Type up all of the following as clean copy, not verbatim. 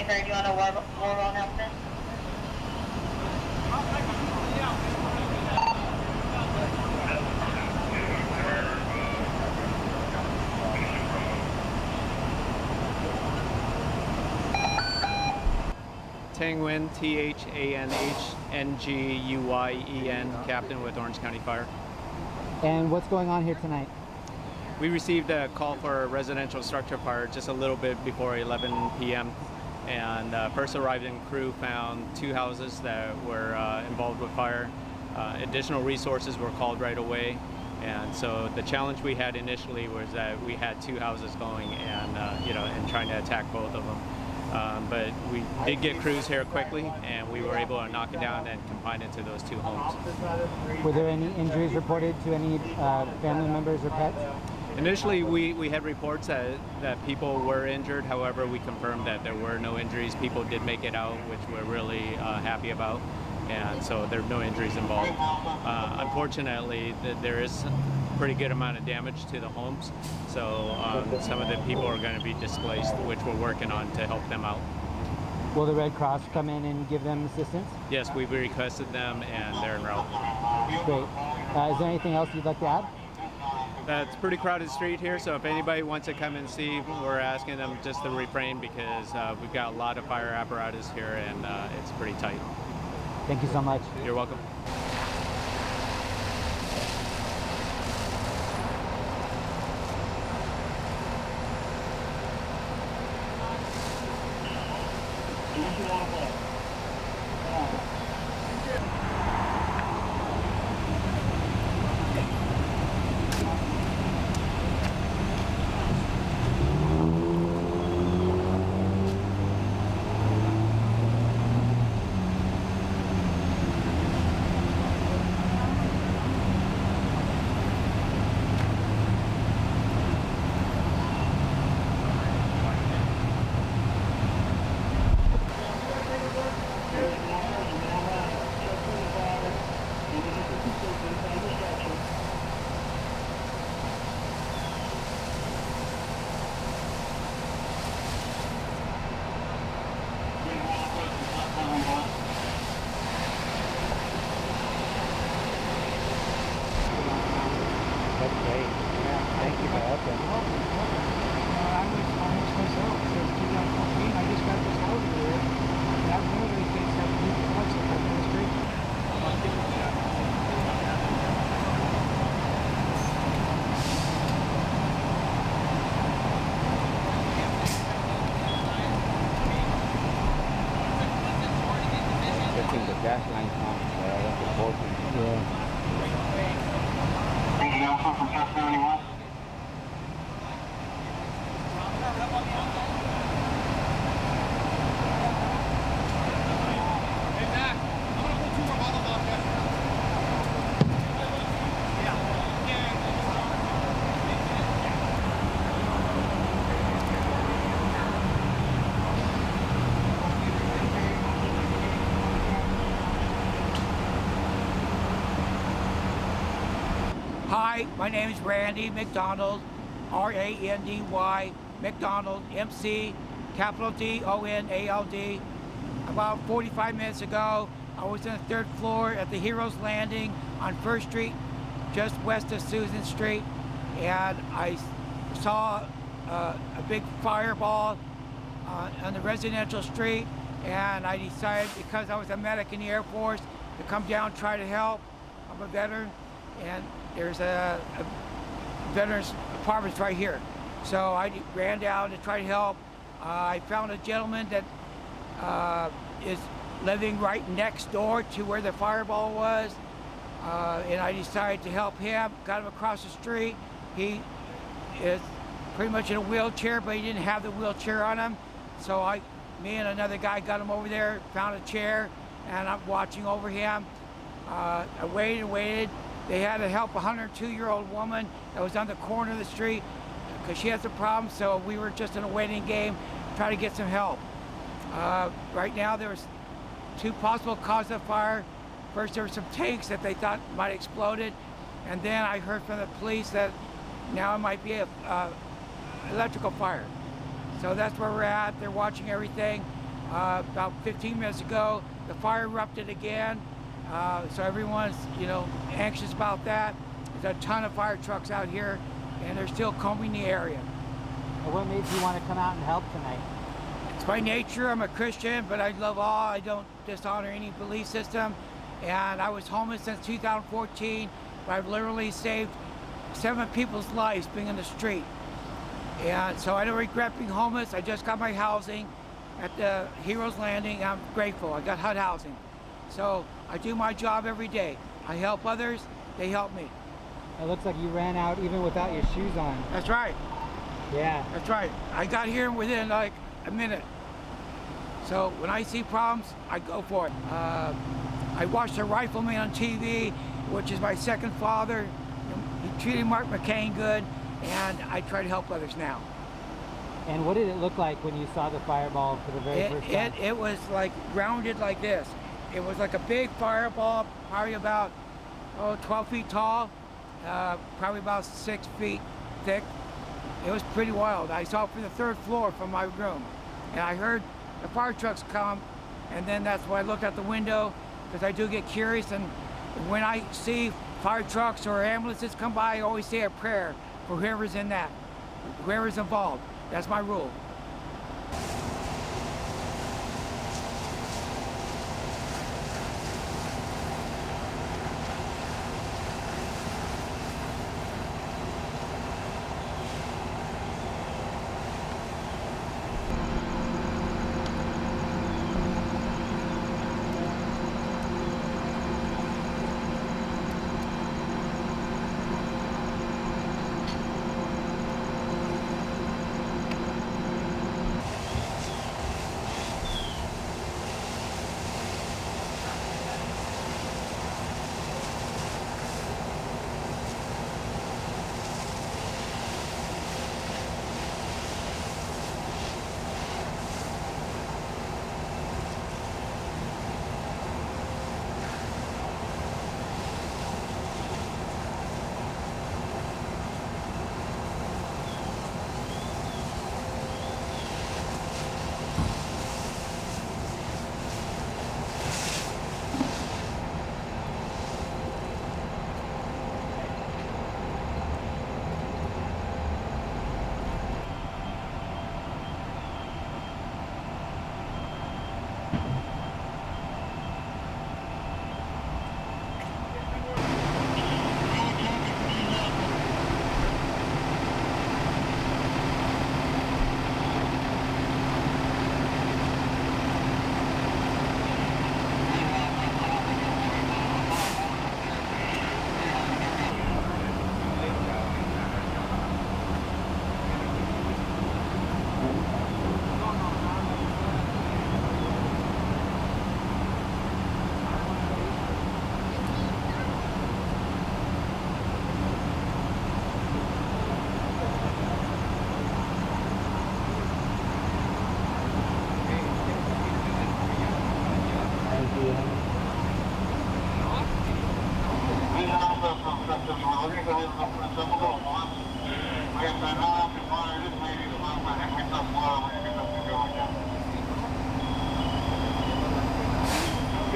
23rd, do you want a war roll announcement? Thanh Nguyen, T-H-A-N-H-N-G-U-Y-E-N, Captain with Orange County Fire. And what's going on here tonight? We received a call for a residential structure fire just a little bit before 11 p.m. and first arriving crew found 2 houses that were involved with fire. Additional resources were called right away, and so the challenge we had initially was that we had 2 houses going and and trying to attack both of them. But we did get crews here quickly, and we were able to knock it down and confine it to those 2 homes. Were there any injuries reported to any family members or pets? Initially, we had reports that people were injured. However, we confirmed that there were no injuries. People did make it out, which we're really happy about, and so there are no injuries involved. Unfortunately, there is a pretty good amount of damage to the homes, so some of the people are going to be displaced, which we're working on to help them out. Will the Red Cross come in and give them assistance? Yes, we've requested them, and they're en route. Great. Is there anything else you'd like to add? It's a pretty crowded street here, so if anybody wants to come and see, we're asking them just to refrain because we've got a lot of fire apparatus here and it's pretty tight. Thank you so much. You're welcome. gas lines now. That's important. Yeah. Anything else from Captain Nguyen? Hi, my name is Randy McDonald, R-A-N-D-Y, McDonald, M-C, capital D-O-N-A-L-D. About 45 minutes ago, I was on the third floor at the Heroes Landing on 1st Street, just west of Susan Street, and I saw a big fireball on the residential street, and I decided, because I was a medic in the Air Force, to come down and try to help. I'm a veteran, and there's a veterans apartments right here. So I ran down to try to help. I found a gentleman that is living right next door to where the fireball was, and I decided to help him. Got him across the street. He is pretty much in a wheelchair, but he didn't have the wheelchair on him. So me and another guy got him over there, found a chair, and I'm watching over him. I waited and waited. They had to help a 102-year-old woman that was on the corner of the street because she has a problem, so we were just in a waiting game trying to get some help. Right now there was 2 possible causes of fire. First there were some tanks that they thought might have exploded, and then I heard from the police that now it might be a electrical fire. So that's where we're at. They're watching everything. About 15 minutes ago, the fire erupted again. So everyone's, anxious about that. There's a ton of fire trucks out here, and they're still combing the area. And what made you want to come out and help tonight? It's by nature, I'm a Christian, but I love all. I don't dishonor any belief system. And I was homeless since 2014, but I've literally saved 7 people's lives being in the street. And so I don't regret being homeless. I just got my housing at the Heroes Landing. I'm grateful. I got HUD housing. So I do my job every day. I help others, they help me. It looks like you ran out even without your shoes on. That's right. Yeah. That's right. I got here within like a minute. So when I see problems, I go for it. I watched a rifleman on TV, which is my second father. He treated Mark McCain good, and I try to help others now. And what did it look like when you saw the fireball for the very first time? It was like rounded like this. It was like a big fireball, probably about 12 feet tall, probably about 6 feet thick. It was pretty wild. I saw it from the 3rd floor from my room. And I heard the fire trucks come, and then that's why I looked out the window, because I do get curious, and when I see fire trucks or ambulances come by, I always say a prayer for whoever's in that, whoever's involved. That's my rule.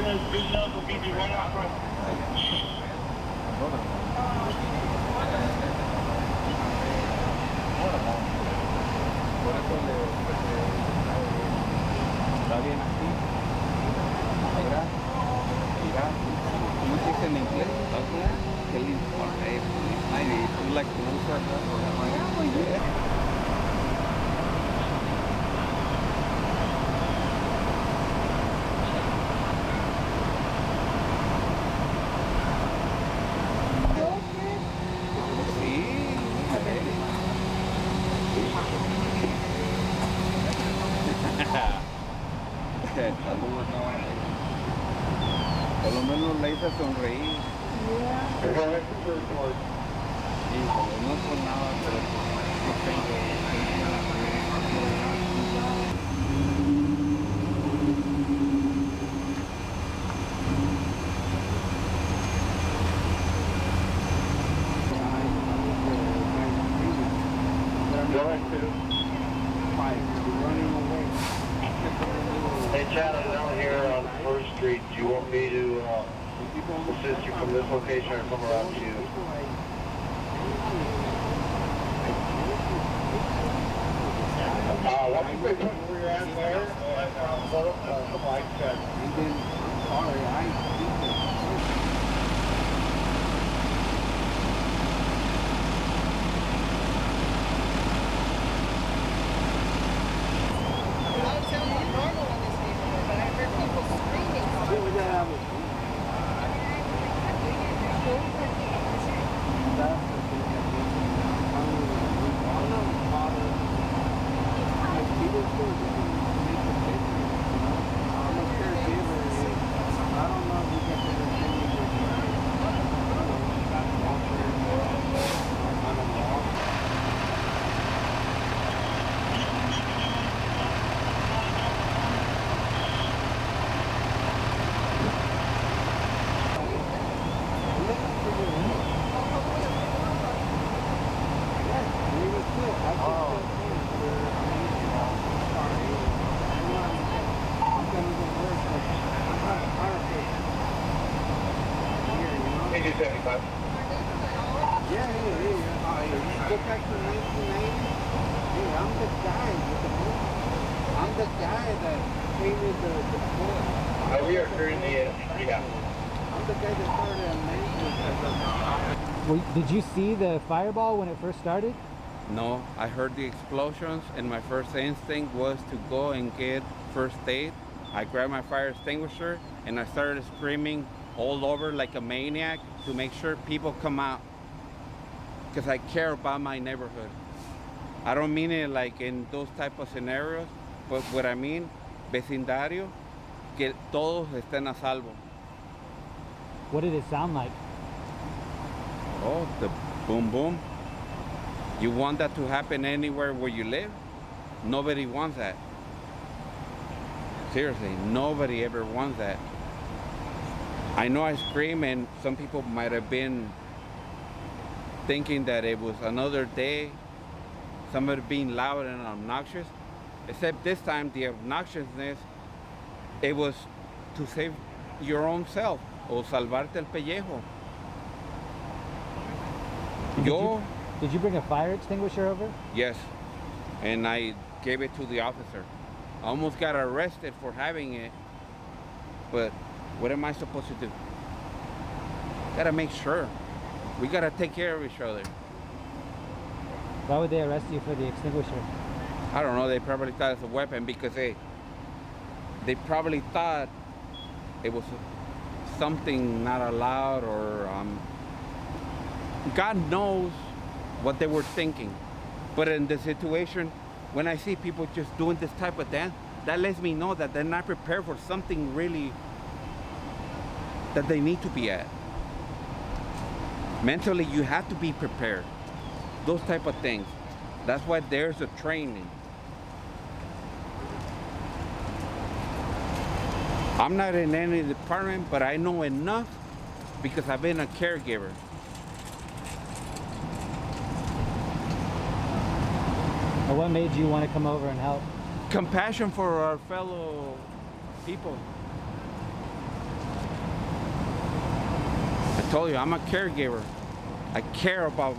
Por eso está bien aquí. Ahora, mira, ¿cómo se dice en inglés? ¿Qué le importa? Ay, tú la cruzas, ¿no? Por lo menos la hice sonreír. Sí, no por nada, pero no tengo. Hey Chad, I'm down here on 1st Street. Do you want me to assist you from this location or come around to you? Why don't you pick up where you're at there? We are currently at rehab. I'm the guy that started Well, did you see the fireball when it first started? No, I heard the explosions and my first instinct was to go and get first aid. I grabbed my fire extinguisher and I started screaming all over like a maniac to make sure people come out because I care about my neighborhood. I don't mean it like in those type of scenarios, but what I mean, vecindario, que todos estén a salvo. What did it sound like? Oh, the boom boom. You want that to happen anywhere where you live? Nobody wants that. Seriously, nobody ever wants that. I know I scream and some people might have been thinking that it was another day, somebody being loud and obnoxious, except this time the obnoxiousness, it was to save your own self, o salvarte el pellejo. Did you bring a fire extinguisher over? Yes, and I gave it to the officer. I almost got arrested for having it, but what am I supposed to do? Gotta make sure. We gotta take care of each other. Why would they arrest you for the extinguisher? I don't know, they probably thought it's a weapon because they probably thought it was something not allowed or God knows what they were thinking. But in the situation, when I see people just doing this type of dance, that lets me know that they're not prepared for something really that they need to be at. Mentally, you have to be prepared. Those type of things. That's why there's a training. I'm not in any department, but I know enough because I've been a caregiver. Or what made you want to come over and help? Compassion for our fellow people. told you, I'm a caregiver. I care about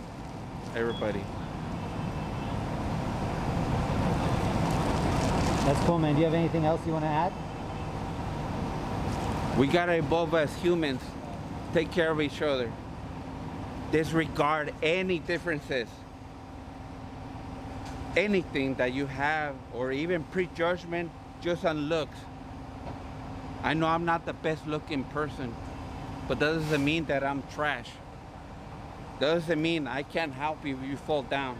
everybody. That's cool, man. Do you have anything else you want to add? We gotta evolve as humans. Take care of each other. Disregard any differences. Anything that you have, or even prejudgment just on looks. I know I'm not the best looking person, but that doesn't mean that I'm trash. That doesn't mean I can't help you if you fall down.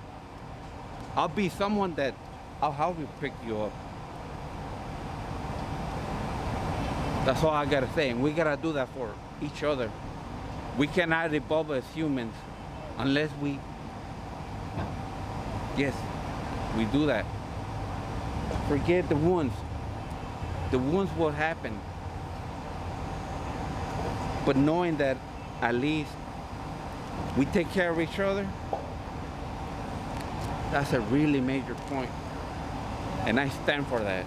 I'll be someone that I'll help you pick you up. That's all I gotta say, and we gotta do that for each other. We cannot evolve as humans unless we do that. Forget the wounds. The wounds will happen. But knowing that at least we take care of each other, that's a really major point. And I stand for that.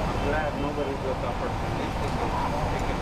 I'm glad nobody was that person.